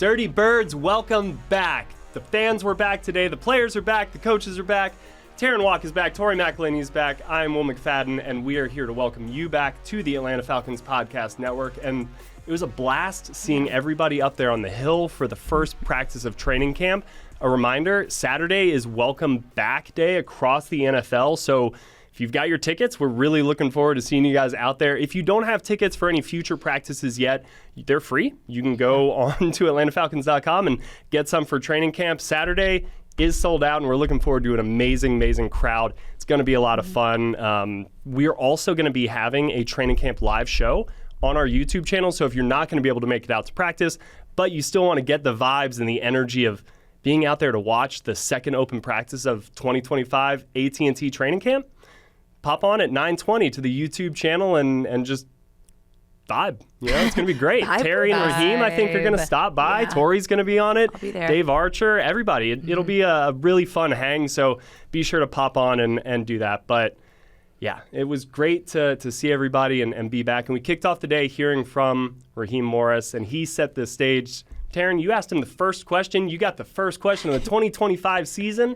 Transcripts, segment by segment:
Dirty Birds, welcome back. The fans were back today. The players are back. The coaches are back. Terrin Waack is back. Tori McElhaney is back. I'm Will McFadden, and we are here to welcome you back to the Atlanta Falcons Podcast Network. And it was a blast seeing everybody up there on the hill for the first practice of training camp. A reminder, Saturday is Welcome Back Day across the NFL, so if you've got your tickets, we're really looking forward to seeing you guys out there. If you don't have tickets for any future practices yet, they're free. You can go on to AtlantaFalcons.com and get some for training camp. Saturday is sold out, and we're looking forward to an amazing, amazing crowd. It's going to be a lot of fun. We are also going to be having a training camp live show on our YouTube channel, so if you're not going to be able to make it out to practice, but you still want to get the vibes and the energy of being out there to watch the second open practice of 2025 AT&T Training Camp, pop on at 9:20 to the YouTube channel and just vibe. You know, it's going to be great. Terry and Raheem, I think, are going to stop by. Yeah. Tori's going to be on it. I'll be there. Dave Archer, everybody. It'll be a really fun hang, so be sure to pop on and do that. But, yeah, it was great to see everybody and be back. And we kicked off the day hearing from Raheem Morris, and he set the stage. Terrin, you asked him the first question. You got the first question of the 2025 season.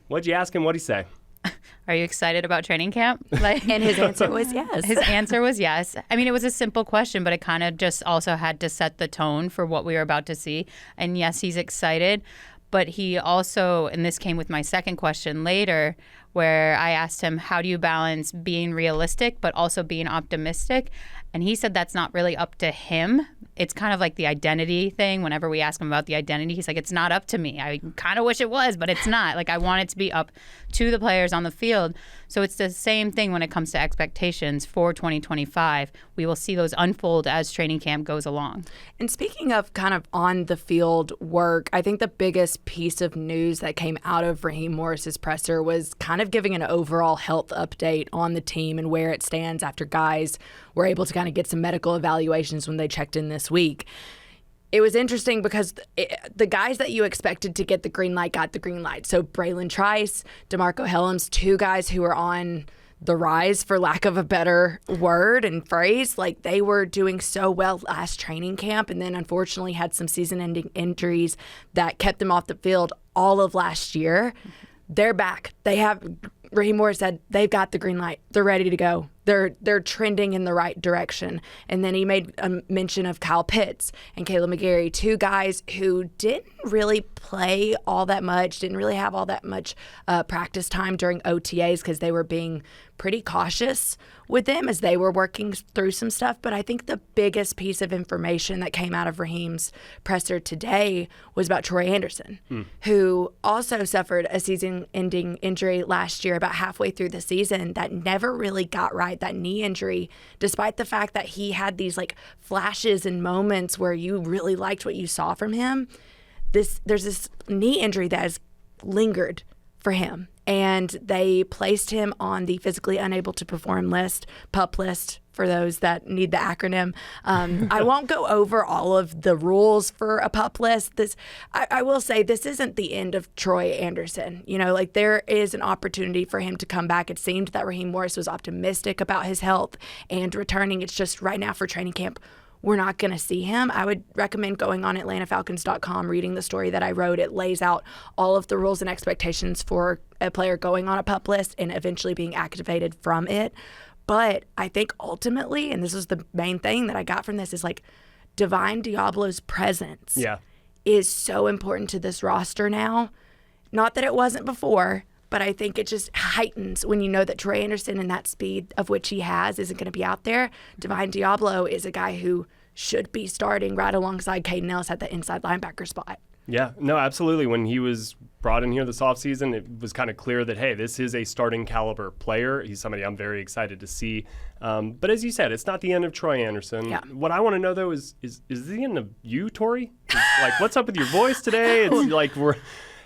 What'd you ask him? What'd he say? Are you excited about training camp? And his answer was yes. His answer was yes. I mean, it was a simple question, but it kind of just also had to set the tone for what we were about to see. And yes, he's excited. But he also, and this came with my second question later, where I asked him, how do you balance being realistic but also being optimistic? And he said that's not really up to him. It's kind of like the identity thing. Whenever we ask him about the identity, he's like, it's not up to me. I kind of wish it was, but it's not. Like, I want it to be up to the players on the field. So it's the same thing when it comes to expectations for 2025. We will see those unfold as training camp goes along. And speaking of kind of on the field work, I think the biggest piece of news that came out of Raheem Morris's presser was kind of giving an overall health update on the team and where it stands after guys were able to kind of get some medical evaluations when they checked in this week. It was interesting because the guys that you expected to get the green light got the green light. So Braylon Trice, DeMarco Hellams, two guys who were on the rise, for lack of a better word and phrase. Like, they were doing so well last training camp, and then unfortunately had some season-ending injuries that kept them off the field all of last year. They're back. Raheem Morris said they've got the green light. They're ready to go. They're trending in the right direction. And then he made a mention of Kyle Pitts and Caleb McGarry, two guys who didn't really play all that much, didn't really have all that much practice time during OTAs because they were being pretty cautious with them as they were working through some stuff. But I think the biggest piece of information that came out of Raheem's presser today was about Troy Anderson, who also suffered a season-ending injury last year about halfway through the season that never really got right, that knee injury, despite the fact that he had these like flashes and moments where you really liked what you saw from him. There's this knee injury that has lingered for him, and they placed him on the physically unable to perform list, PUP list, for those that need the acronym. I won't go over all of the rules for a PUP list. I will say this isn't the end of Troy Anderson. You know, like, there is an opportunity for him to come back. It seemed that Raheem Morris was optimistic about his health and returning. It's just right now for training camp, we're not going to see him. I would recommend going on AtlantaFalcons.com, reading the story that I wrote. It lays out all of the rules and expectations for a player going on a PUP list and eventually being activated from it. But I think ultimately, and this is the main thing that I got from this, is like Divine Deablo's presence is so important to this roster now. Not that it wasn't before, but I think it just heightens when you know that Troy Anderson and that speed of which he has isn't going to be out there. Divine Deablo is a guy who should be starting right alongside Caden Ellis at the inside linebacker spot. Yeah, no, absolutely. When he was brought in here this offseason, it was kind of clear that, hey, this is a starting caliber player. He's somebody I'm very excited to see. But as you said, it's not the end of Troy Anderson. Yeah. What I want to know, though, is the end of you, Tori? Like, what's up with your voice today? It's like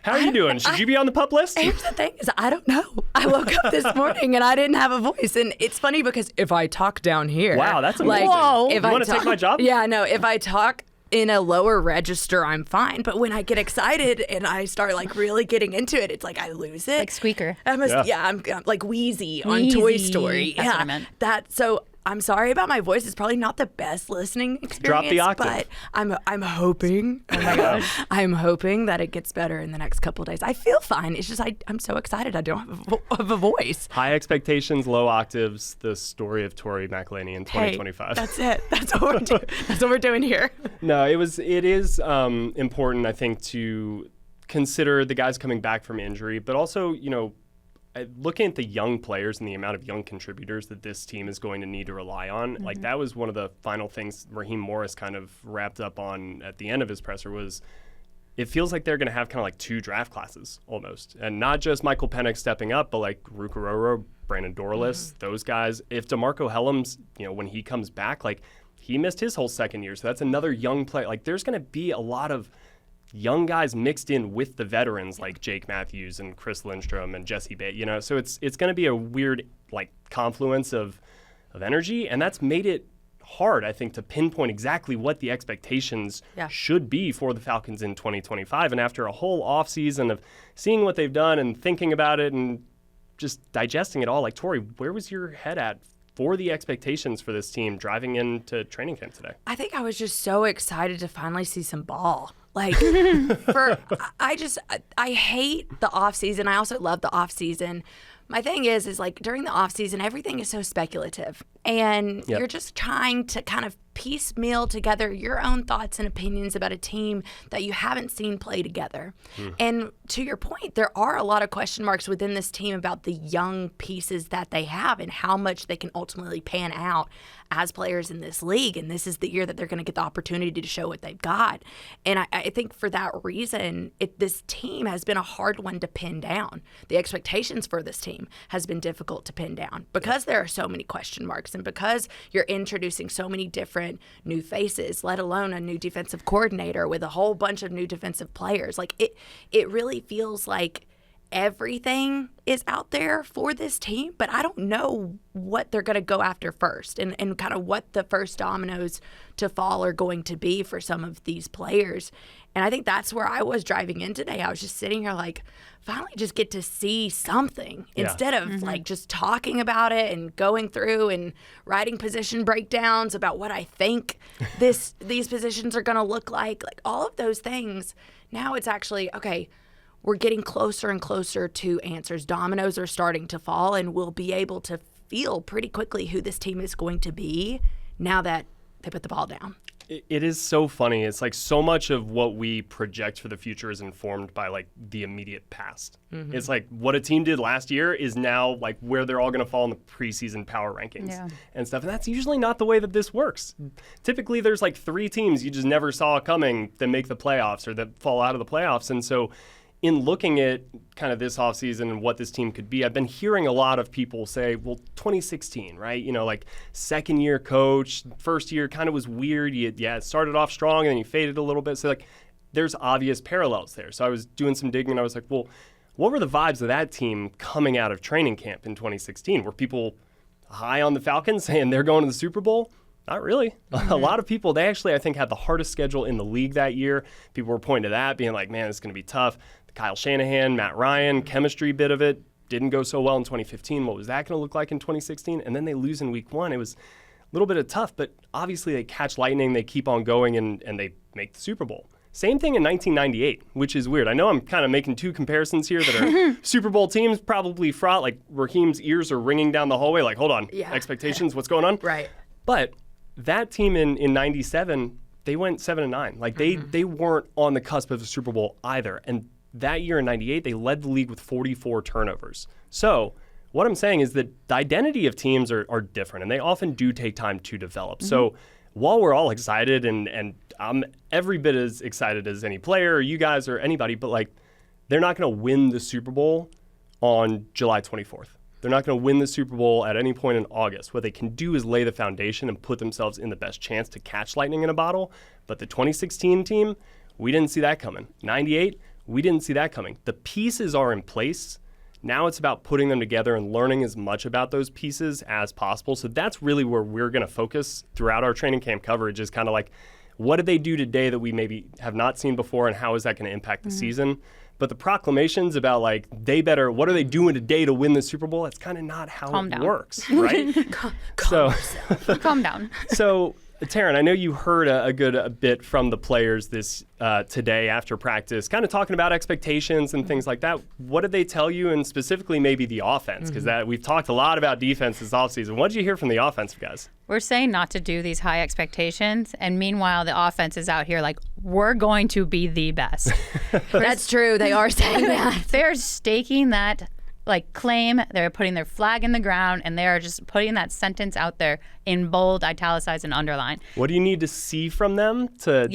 how are you doing? Should you be on the PUP list? Here's the thing is, I don't know. I woke up this morning and I didn't have a voice. And it's funny because if I talk down here. Wow, that's amazing. Whoa. You want to take my job? Yeah, no. If I talk in a lower register, I'm fine. But when I get excited and I start like really getting into it, it's like I lose it. Like Squeaker. I'm like wheezy on Toy Story. That's what I meant. So I'm sorry about my voice. It's probably not the best listening experience. Drop the octave. But I'm hoping. Oh my gosh. I'm hoping that it gets better in the next couple of days. I feel fine. It's just I'm so excited. I don't have a voice. High expectations, low octaves. The story of Tori McElhaney in 2025. Hey, that's it. That's what we're doing. That's what we're doing here. No, it is important, I think, to consider the guys coming back from injury, but also, looking at the young players and the amount of young contributors that this team is going to need to rely on, like that was one of the final things Raheem Morris kind of wrapped up on at the end of his presser was it feels like they're going to have kind of like 2 draft classes almost. And not just Michael Penix stepping up, but like Rukaroro, Brandon Dorless, those guys. If DeMarco Hellams, when he comes back, like he missed his whole second year. So that's another young player. Like there's going to be a lot of young guys mixed in with the veterans like Jake Matthews and Chris Lindstrom and Jesse Bates, so it's going to be a weird like confluence of energy, and that's made it hard, I think, to pinpoint exactly what the expectations should be for the Falcons in 2025. And after a whole offseason of seeing what they've done and thinking about it and just digesting it all, like Tori, where was your head at for the expectations for this team driving into training camp today? I think I was just so excited to finally see some ball. Like, I hate the off season. I also love the off season. My thing is like during the off season, everything is so speculative, and you're just trying to kind of piecemeal together your own thoughts and opinions about a team that you haven't seen play together. And to your point, there are a lot of question marks within this team about the young pieces that they have and how much they can ultimately pan out as players in this league. And this is the year that they're going to get the opportunity to show what they've got. And I think for that reason, this team has been a hard one to pin down. The expectations for this team has been difficult to pin down because there are so many question marks and because you're introducing so many different new faces, let alone a new defensive coordinator with a whole bunch of new defensive players. Like it really feels like everything is out there for this team, but I don't know what they're going to go after first and kind of what the first dominoes to fall are going to be for some of these players. And I think that's where I was driving in today. I was just sitting here like, finally just get to see something instead of like just talking about it and going through and writing position breakdowns about what I think these positions are going to look like all of those things. Now it's actually, okay, we're getting closer and closer to answers. Dominoes are starting to fall, and we'll be able to feel pretty quickly who this team is going to be now that they put the ball down. It is so funny. It's like so much of what we project for the future is informed by like the immediate past. It's like what a team did last year is now like where they're all going to fall in the preseason power rankings and stuff. And that's usually not the way that this works. Typically there's like 3 teams you just never saw coming that make the playoffs or that fall out of the playoffs. And so in looking at kind of this offseason and what this team could be, I've been hearing a lot of people say, well, 2016, right? Like second year coach, first year kind of was weird. It started off strong and then you faded a little bit. So like there's obvious parallels there. So I was doing some digging and I was like, well, what were the vibes of that team coming out of training camp in 2016? Were people high on the Falcons saying they're going to the Super Bowl? Not really. A lot of people, they actually, I think, had the hardest schedule in the league that year. People were pointing to that, being like, man, it's going to be tough. Kyle Shanahan, Matt Ryan, chemistry bit of it didn't go so well in 2015. What was that going to look like in 2016? And then they lose in week 1. It was a little bit of tough, but obviously they catch lightning, they keep on going, and they make the Super Bowl. Same thing in 1998, which is weird. I know I'm kind of making 2 comparisons here that are Super Bowl teams, probably fraught. Like Raheem's ears are ringing down the hallway, like, hold on, expectations, what's going on? Right. But that team in 97, they went 7-9. Like they weren't on the cusp of a Super Bowl either. And that year in 98, they led the league with 44 turnovers. So what I'm saying is that the identity of teams are different, and they often do take time to develop. So while we're all excited, and I'm every bit as excited as any player or you guys or anybody, but like they're not going to win the Super Bowl on July 24th. They're not going to win the Super Bowl at any point in August. What they can do is lay the foundation and put themselves in the best chance to catch lightning in a bottle. But the 2016 team, we didn't see that coming. 98, we didn't see that coming. The pieces are in place. Now it's about putting them together and learning as much about those pieces as possible. So that's really where we're going to focus throughout our training camp coverage, is kind of like what did they do today that we maybe have not seen before, and how is that going to impact the season? But the proclamations about like what are they doing today to win the Super Bowl? That's kind of not how it works, right? Calm down. So, Terrin, I know you heard a good bit from the players this today after practice, kind of talking about expectations and things like that. What did they tell you, and specifically maybe the offense? Because we've talked a lot about defense this offseason. What did you hear from the offensive guys? We're saying not to do these high expectations, and meanwhile, the offense is out here like, we're going to be the best. That's true. They are saying that. They're staking that claim. They're putting their flag in the ground, and they're just putting that sentence out there in bold, italicized, and underlined. What do you need to see from them to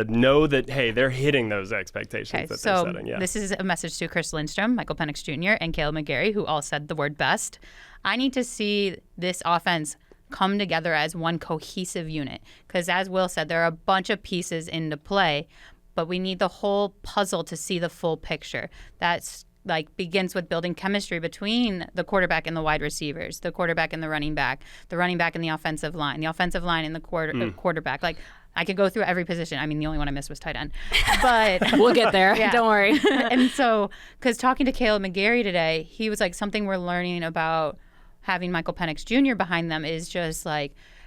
know that, hey, they're hitting those expectations that they're setting? Yeah. This is a message to Chris Lindstrom, Michael Penix Jr., and Caleb McGarry, who all said the word best. I need to see this offense come together as one cohesive unit, because as Will said, there are a bunch of pieces into play, but we need the whole puzzle to see the full picture. That's begins with building chemistry between the quarterback and the wide receivers, the quarterback and the running back and the offensive line and the quarterback. I could go through every position. I mean, the only one I missed was tight end. But we'll get there. Yeah. Don't worry. And so, because talking to Caleb McGarry today, he was like, something we're learning about having Michael Penix Jr. behind them is just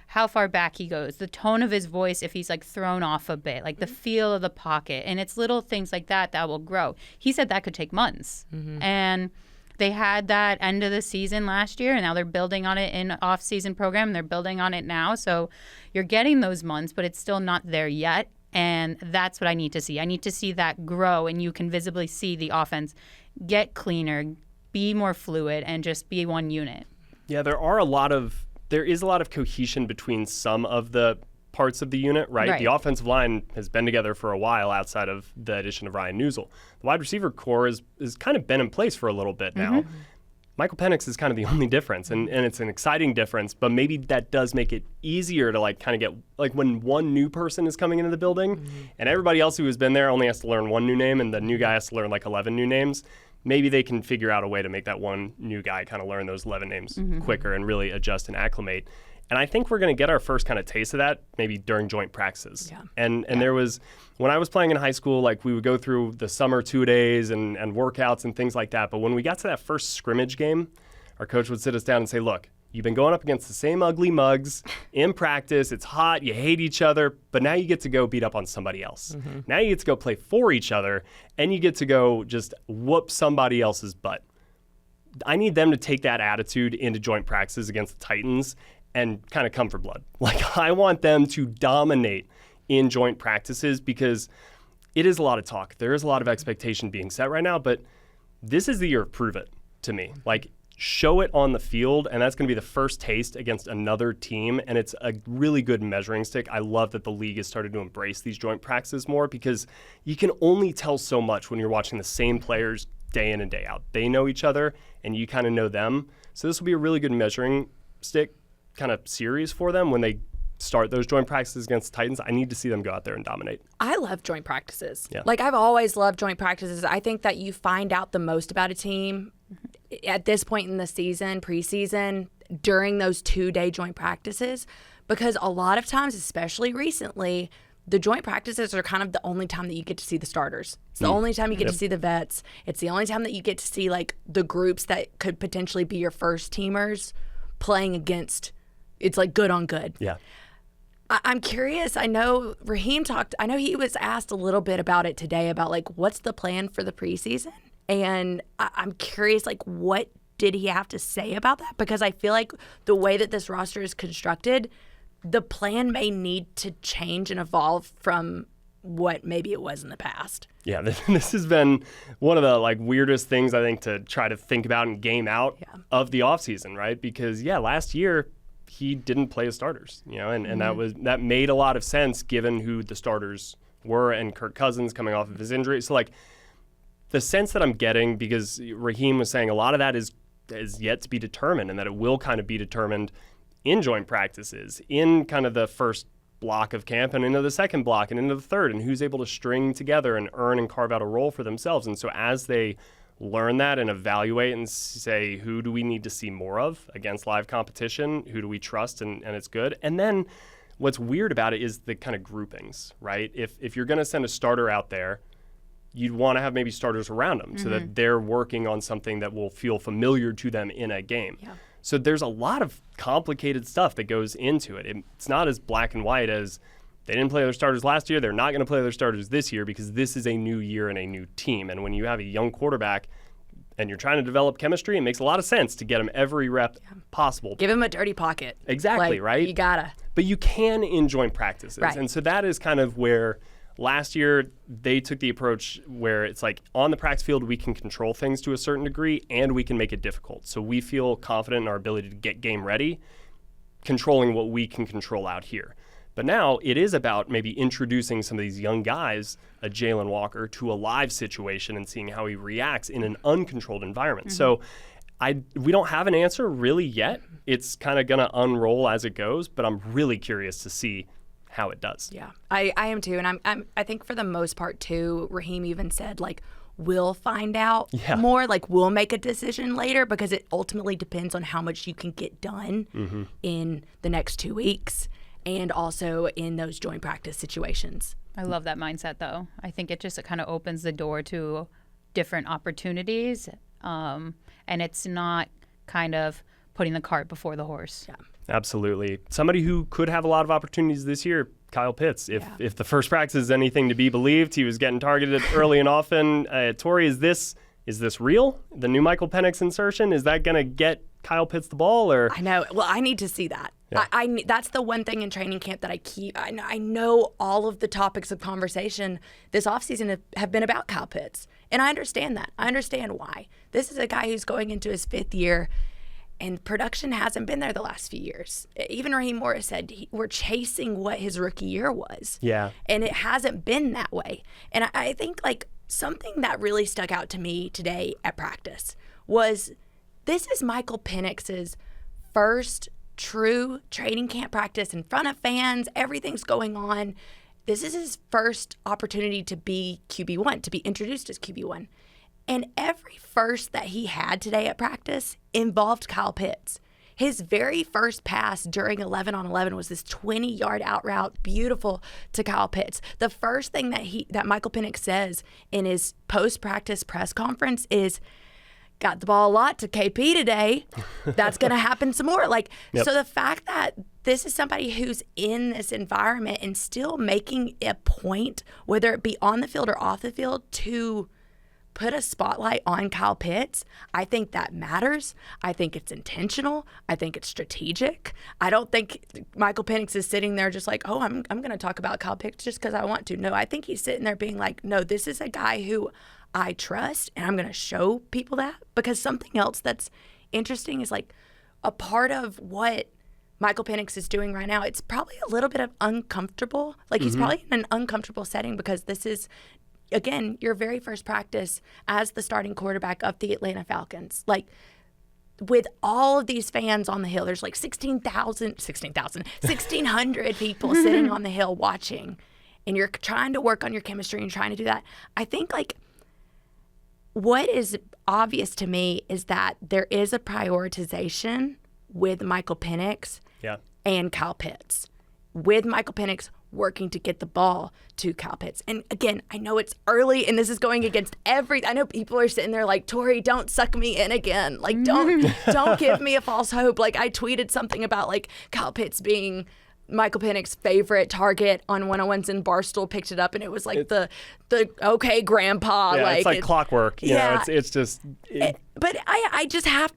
how far back he goes, the tone of his voice if he's thrown off a bit, the feel of the pocket. And it's little things like that will grow. He said that could take months. And they had that end of the season last year, and now they're building on it in off-season program. They're building on it now. So you're getting those months, but it's still not there yet. And that's what I need to see. I need to see that grow, and you can visibly see the offense get cleaner, be more fluid, and just be one unit. Yeah, there is a lot of cohesion between some of the parts of the unit, right? The offensive line has been together for a while outside of the addition of Ryan Newsel. The wide receiver core has kind of been in place for a little bit now. Michael Penix is kind of the only difference, and it's an exciting difference, but maybe that does make it easier to kind of get, when one new person is coming into the building and everybody else who has been there only has to learn one new name and the new guy has to learn 11 new names. Maybe they can figure out a way to make that one new guy kind of learn those 11 names quicker and really adjust and acclimate. And I think we're going to get our first kind of taste of that maybe during joint practices. Yeah. And there was, when I was playing in high school, we would go through the summer 2-days and workouts and things like that. But when we got to that first scrimmage game, our coach would sit us down and say, look, you've been going up against the same ugly mugs in practice. It's hot. You hate each other. But now you get to go beat up on somebody else. Now you get to go play for each other, and you get to go just whoop somebody else's butt. I need them to take that attitude into joint practices against the Titans and kind of come for blood. I want them to dominate in joint practices, because it is a lot of talk. There is a lot of expectation being set right now, but this is the year of prove it to me. Show it on the field, and that's going to be the first taste against another team, and it's a really good measuring stick. I love that the league has started to embrace these joint practices more, because you can only tell so much when you're watching the same players day in and day out. They know each other, and you kind of know them. So this will be a really good measuring stick kind of series for them when they start those joint practices against the Titans. I need to see them go out there and dominate. I love joint practices. Yeah. I've always loved joint practices. I think that you find out the most about a team at this point in the season, preseason, during those 2-day joint practices, because a lot of times, especially recently, the joint practices are kind of the only time that you get to see the starters. It's the only time you get to see the vets. It's the only time that you get to see the groups that could potentially be your first teamers playing against. It's good on good. Yeah. I'm curious. I know Raheem I know he was asked a little bit about it today about what's the plan for the preseason? And I'm curious, what did he have to say about that? Because I feel like the way that this roster is constructed, the plan may need to change and evolve from what maybe it was in the past. Yeah, this has been one of the weirdest things I think to try to think about and game out of the offseason, right? Because last year he didn't play his starters, and that made a lot of sense given who the starters were and Kirk Cousins coming off of his injury. So the sense that I'm getting, because Raheem was saying a lot of that is yet to be determined, and that it will kind of be determined in joint practices, in kind of the first block of camp and into the second block and into the third, and who's able to string together and earn and carve out a role for themselves. And so as they learn that and evaluate and say, who do we need to see more of against live competition? Who do we trust and it's good? And then what's weird about it is the kind of groupings, right? If you're going to send a starter out there, you'd want to have maybe starters around them so that they're working on something that will feel familiar to them in a game. Yeah. So there's a lot of complicated stuff that goes into it. It's not as black and white as they didn't play their starters last year, they're not going to play their starters this year because this is a new year and a new team. And when you have a young quarterback and you're trying to develop chemistry, it makes a lot of sense to get him every rep possible. Give him a dirty pocket. Exactly, right? You gotta. But you can in joint practices. Right. And so that is kind of where last year they took the approach where it's like on the practice field we can control things to a certain degree and we can make it difficult. So we feel confident in our ability to get game ready, controlling what we can control out here. But now it is about maybe introducing some of these young guys, a Jalon Walker, to a live situation and seeing how he reacts in an uncontrolled environment. So we don't have an answer really yet. It's kind of going to unroll as it goes, but I'm really curious to see how it does. Yeah, I am too. And I think for the most part too, Raheem even said like, we'll find out more, like we'll make a decision later because it ultimately depends on how much you can get done in the next 2 weeks. And also in those joint practice situations. I love that mindset, though. I think it just kind of opens the door to different opportunities, and it's not kind of putting the cart before the horse. Yeah, absolutely. Somebody who could have a lot of opportunities this year, Kyle Pitts. If the first practice is anything to be believed, he was getting targeted early and often. Tori, is this real? The new Michael Penix insertion, is that going to get Kyle Pitts the ball? Or I know. Well, I need to see that. Yeah. I that's the one thing in training camp that I know all of the topics of conversation this offseason have been about Kyle Pitts. And I understand that. I understand why. This is a guy who's going into his 5th year, and production hasn't been there the last few years. Even Raheem Morris said we're chasing what his rookie year was. Yeah. And it hasn't been that way. And I think like something that really stuck out to me today at practice was this is Michael Penix's first true training camp practice in front of fans. Everything's going on. This is his first opportunity to be QB1, to be introduced as QB1. And every first that he had today at practice involved Kyle Pitts. His very first pass during 11-on-11 was this 20-yard out route, beautiful, to Kyle Pitts. The first thing that Michael Penix says in his post-practice press conference is, got the ball a lot to KP today. That's going to happen some more. So the fact that this is somebody who's in this environment and still making a point, whether it be on the field or off the field, to put a spotlight on Kyle Pitts, I think that matters. I think it's intentional. I think it's strategic. I don't think Michael Penix is sitting there just like, oh, I'm going to talk about Kyle Pitts just because I want to. No, I think he's sitting there being like, no, this is a guy who I trust, and I'm going to show people that. Because something else that's interesting is like a part of what Michael Penix is doing right now, it's probably a little bit of uncomfortable. Like he's probably in an uncomfortable setting because this is, again, your very first practice as the starting quarterback of the Atlanta Falcons. Like with all of these fans on the hill, there's like 1,600 people sitting on the hill watching, and you're trying to work on your chemistry and trying to do that. I think like what is obvious to me is that there is a prioritization with Michael Penix and Kyle Pitts. With Michael Penix working to get the ball to Kyle Pitts. And again, I know it's early and this is going against I know people are sitting there like, Tori, don't suck me in again. Like, don't give me a false hope. Like I tweeted something about like Kyle Pitts being Michael Penix's favorite target on 101s, and Barstool picked it up, and it was like the okay grandpa. Yeah, like it's like clockwork. You know, it's just. But I just have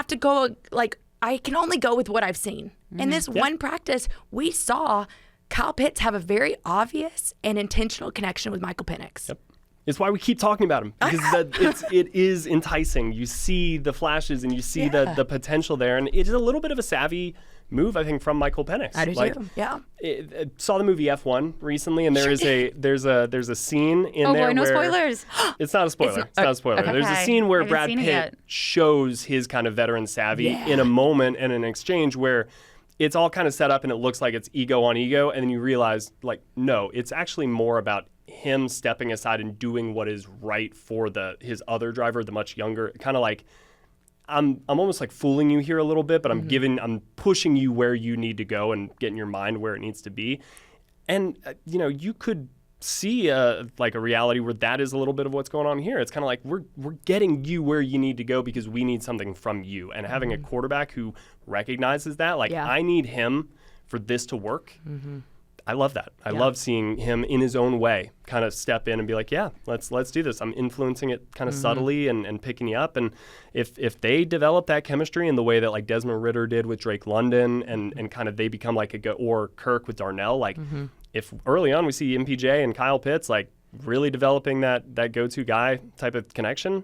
to go, like, I can only go with what I've seen. In this one practice, we saw Kyle Pitts have a very obvious and intentional connection with Michael Penix. Yep. It's why we keep talking about him, because it is enticing. You see the flashes and you see the potential there, and it is a little bit of a savvy move, I think, from Michael Penix. I do too. Yeah. Saw the movie F1 recently, and there's a scene in there. Oh boy, no where spoilers. It's not a spoiler. It's not a spoiler. Okay. There's a scene where Brad seen it Pitt yet. shows his kind of veteran savvy in a moment and an exchange where it's all kind of set up and it looks like it's ego on ego, and then you realize, like, no, it's actually more about him stepping aside and doing what is right for his other driver, the much younger, kind of like, I'm almost like fooling you here a little bit, but I'm pushing you where you need to go and getting your mind where it needs to be. And, you could see like a reality where that is a little bit of what's going on here. It's kind of like we're getting you where you need to go because we need something from you. And having a quarterback who recognizes that, I need him for this to work. I love that. I love seeing him in his own way kind of step in and be like, yeah, let's do this. I'm influencing it kind of subtly and picking you up. And if they develop that chemistry in the way that like Desmond Ridder did with Drake London and kind of they become like or Kirk with Darnell, like if early on we see MPJ and Kyle Pitts like really developing that go-to guy type of connection,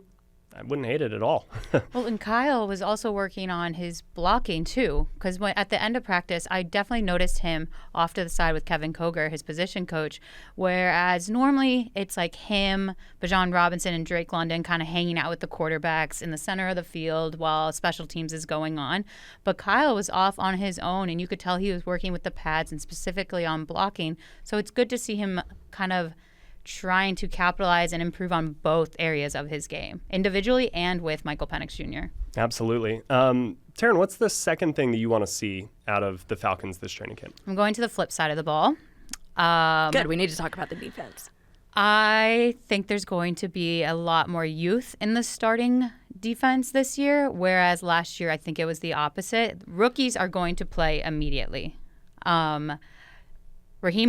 I wouldn't hate it at all. Well, and Kyle was also working on his blocking too, because at the end of practice, I definitely noticed him off to the side with Kevin Koger, his position coach, whereas normally it's like him, Bijan Robinson, and Drake London kind of hanging out with the quarterbacks in the center of the field while special teams is going on. But Kyle was off on his own, and you could tell he was working with the pads and specifically on blocking. So it's good to see him kind of trying to capitalize and improve on both areas of his game, individually and with Michael Penix Jr. Absolutely. Terrin, what's the second thing that you want to see out of the Falcons this training camp? I'm going to the flip side of the ball. Good. We need to talk about the defense. I think there's going to be a lot more youth in the starting defense this year, whereas last year I think it was the opposite. Rookies are going to play immediately. Raheem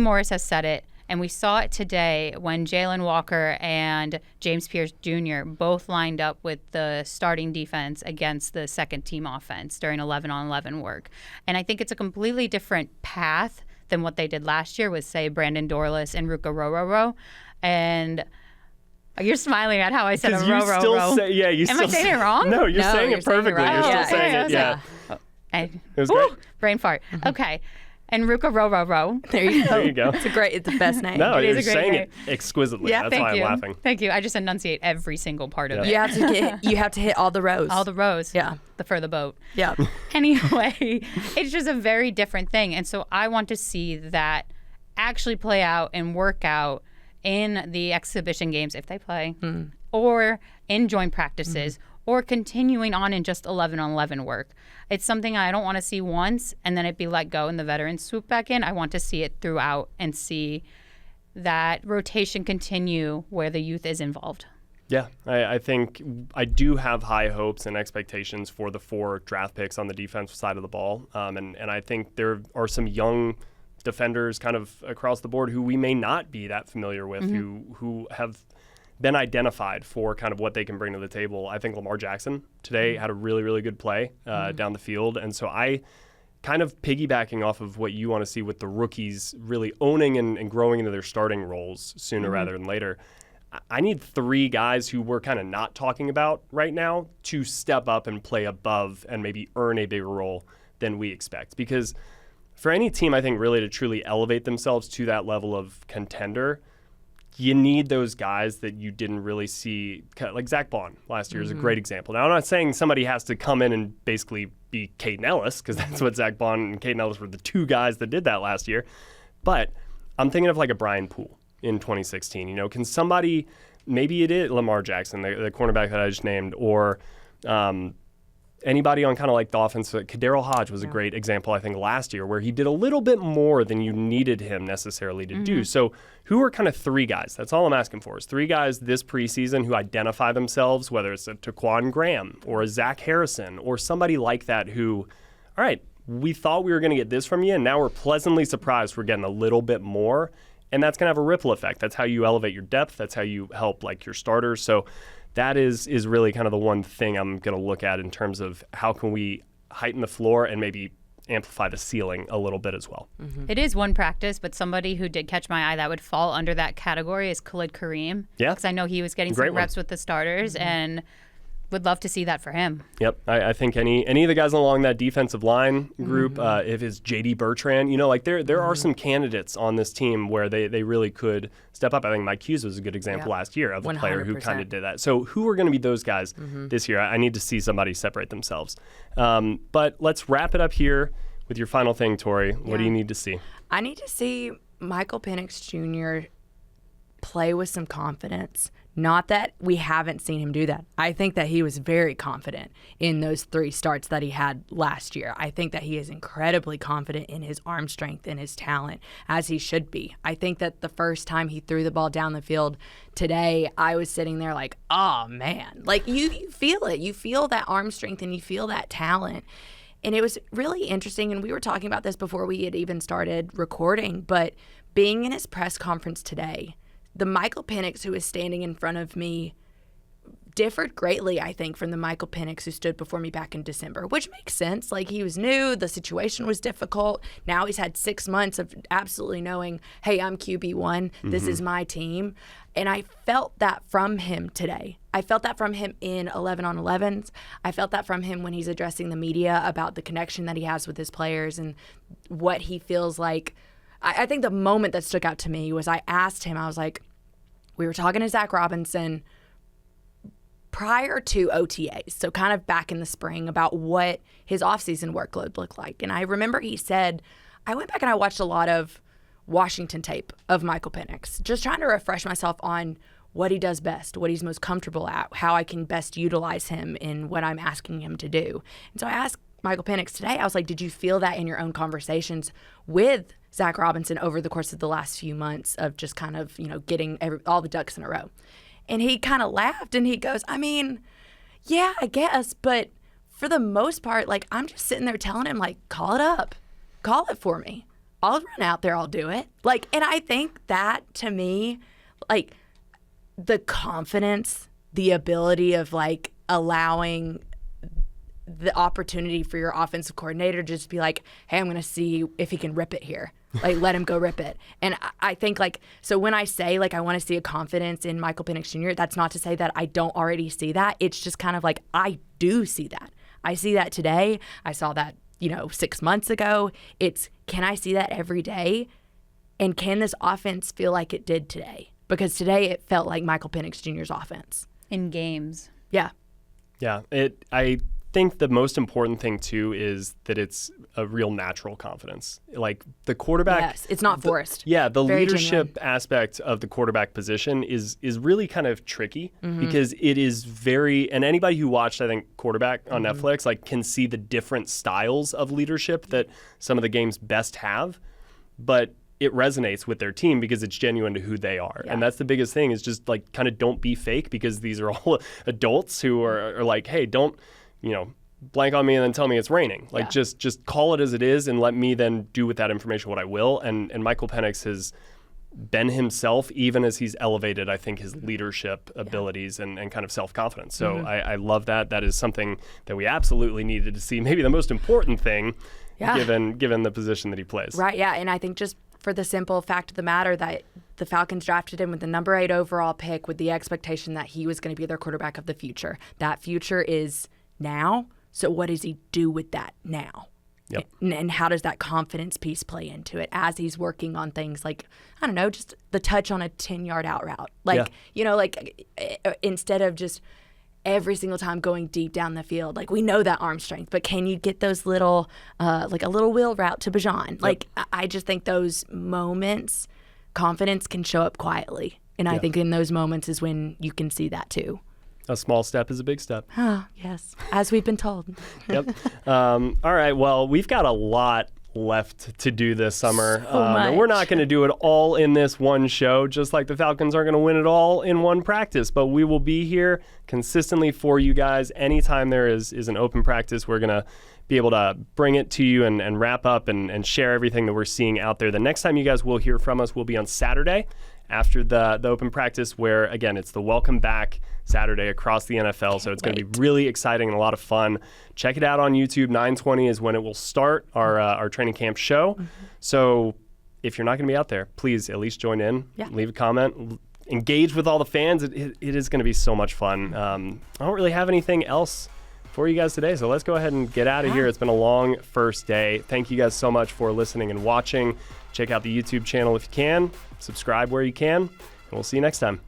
Morris has said it. And we saw it today when Jalon Walker and James Pearce Jr. both lined up with the starting defense against the second-team offense during 11-on-11 work. And I think it's a completely different path than what they did last year with, say, Brandon Dorlus and Ruka Rororo. And you're smiling at how I said a Rororo. Am I saying it wrong? No, you're saying it perfectly. You're still saying it, yeah. It was great. Brain fart. Okay. And Ruka Rororo. There you go. There you go. It's the best name. No, you're a great saying name. it exquisitely. Yeah, That's why I'm laughing. Thank you. I just enunciate every single part of it. You have to hit all the rows. All the rows. Yeah. For the boat. Yeah. Anyway, it's just a very different thing. And so I want to see that actually play out and work out in the exhibition games if they play, or in joint practices, or continuing on in just 11-on-11 work. It's something I don't want to see once and then it be let go and the veterans swoop back in. I want to see it throughout and see that rotation continue where the youth is involved. Yeah, I think I do have high hopes and expectations for the 4 draft picks on the defensive side of the ball. And I think there are some young defenders kind of across the board who we may not be that familiar with, who have been identified for kind of what they can bring to the table. I think Lamar Jackson today had a really, really good play down the field. And so I kind of piggybacking off of what you want to see with the rookies really owning and growing into their starting roles sooner rather than later. I need 3 guys who we're kind of not talking about right now to step up and play above and maybe earn a bigger role than we expect. Because for any team, I think, really to truly elevate themselves to that level of contender, you need those guys that you didn't really see. Like Zach Bond last year is a great example. Now, I'm not saying somebody has to come in and basically be Caden Ellis, because that's what Zach Bond and Caden Ellis were the 2 guys that did that last year. But I'm thinking of like a Brian Poole in 2016. Can somebody, maybe it is Lamar Jackson, the cornerback that I just named, or anybody on kind of like the offense. Kadarrell Hodge was a great example, I think, last year, where he did a little bit more than you needed him necessarily to do. So who are kind of 3 guys? That's all I'm asking for, is 3 guys this preseason who identify themselves, whether it's a Taquan Graham or a Zach Harrison or somebody like that who, all right, we thought we were going to get this from you, and now we're pleasantly surprised we're getting a little bit more. And that's going to have a ripple effect. That's how you elevate your depth. That's how you help like your starters. So that is really kind of the one thing I'm going to look at in terms of how can we heighten the floor and maybe amplify the ceiling a little bit as well. It is one practice, but somebody who did catch my eye that would fall under that category is Khalid Kareem. Yeah. Because I know he was getting some reps with the starters and would love to see that for him. Yep. I think any of the guys along that defensive line group, if it's J.D. Bertrand, there are some candidates on this team where they really could step up. I think Mike Hughes was a good example last year of a player who kind of did that. So who are going to be those guys this year? I need to see somebody separate themselves. But let's wrap it up here with your final thing, Tori. What do you need to see? I need to see Michael Penix Jr. play with some confidence. Not that we haven't seen him do that. I think that he was very confident in those 3 starts that he had last year. I think that he is incredibly confident in his arm strength and his talent, as he should be. I think that the first time he threw the ball down the field today, I was sitting there like, oh, man. Like, you feel it. You feel that arm strength and you feel that talent. And it was really interesting, and we were talking about this before we had even started recording, but being in his press conference today, the Michael Penix who was standing in front of me differed greatly, I think, from the Michael Penix who stood before me back in December, which makes sense. Like, he was new. The situation was difficult. Now he's had 6 months of absolutely knowing, hey, I'm QB1. This is my team. And I felt that from him today. I felt that from him in 11-on-11s. I felt that from him when he's addressing the media about the connection that he has with his players and what he feels like. I think the moment that stuck out to me was I asked him, I was like, we were talking to Zach Robinson prior to OTAs, so kind of back in the spring, about what his offseason workload looked like. And I remember he said, I went back and I watched a lot of Washington tape of Michael Penix, just trying to refresh myself on what he does best, what he's most comfortable at, how I can best utilize him in what I'm asking him to do. And so I asked Michael Penix today, I was like, did you feel that in your own conversations with Zach Robinson over the course of the last few months of just kind of, getting all the ducks in a row? And he kind of laughed and he goes, I mean, yeah, I guess, but for the most part, like, I'm just sitting there telling him, like, call it up. Call it for me. I'll run out there, I'll do it. Like, and I think that, to me, like, the confidence, the ability of, like, allowing the opportunity for your offensive coordinator to just be like, hey, I'm going to see if he can rip it here. Like, let him go rip it. And I think, like, so when I say, like, I want to see a confidence in Michael Penix Jr., that's not to say that I don't already see that. It's just kind of like, I do see that. I see that today. I saw that, 6 months ago. It's, can I see that every day? And can this offense feel like it did today? Because today it felt like Michael Penix Jr.'s offense. In games. Yeah. Yeah. I think the most important thing too is that it's a real natural confidence. Like, the quarterback, yes, it's not forced. The Very leadership genuine aspect of the quarterback position is really kind of tricky because it is very, and anybody who watched, I think, Quarterback on Netflix, like, can see the different styles of leadership that some of the games best have, but it resonates with their team because it's genuine to who they are. Yeah. And that's the biggest thing, is just, like, kind of don't be fake, because these are all adults who are like, hey, don't, blank on me and then tell me it's raining. Like, just call it as it is and let me then do with that information what I will. And Michael Penix has been himself, even as he's elevated, I think, his leadership abilities and kind of self-confidence. So I love that. That is something that we absolutely needed to see. Maybe the most important thing, given the position that he plays. Right, yeah. And I think just for the simple fact of the matter that the Falcons drafted him with the number 8 overall pick with the expectation that he was going to be their quarterback of the future. That future is now. So what does he do with that now? Yep. And how does that confidence piece play into it as he's working on things like, I don't know, just the touch on a 10-yard out route. Like, instead of just every single time going deep down the field, like, we know that arm strength, but can you get those little, like a little wheel route to Bajan? Yep. Like, I just think those moments, confidence can show up quietly. And I think in those moments is when you can see that too. A small step is a big step. Yes, as we've been told. Yep. All right, well, we've got a lot left to do this summer. We're not going to do it all in this one show, just like the Falcons aren't going to win it all in one practice, but we will be here consistently for you guys. Anytime there is an open practice, we're going to be able to bring it to you and wrap up and share everything that we're seeing out there. The next time you guys will hear from us will be on Saturday after the open practice, where, again, it's the welcome back Saturday across the NFL. So it's going to be really exciting and a lot of fun. Check it out on YouTube. 9:20 is when it will start, our training camp show. So if you're not going to be out there, please at least join in, leave a comment, engage with all the fans. It is going to be so much fun. I don't really have anything else for you guys today, so let's go ahead and get out of here. It's been a long first day. Thank you guys so much for listening and watching. Check out the YouTube channel if you can. Subscribe where you can, and we'll see you next time.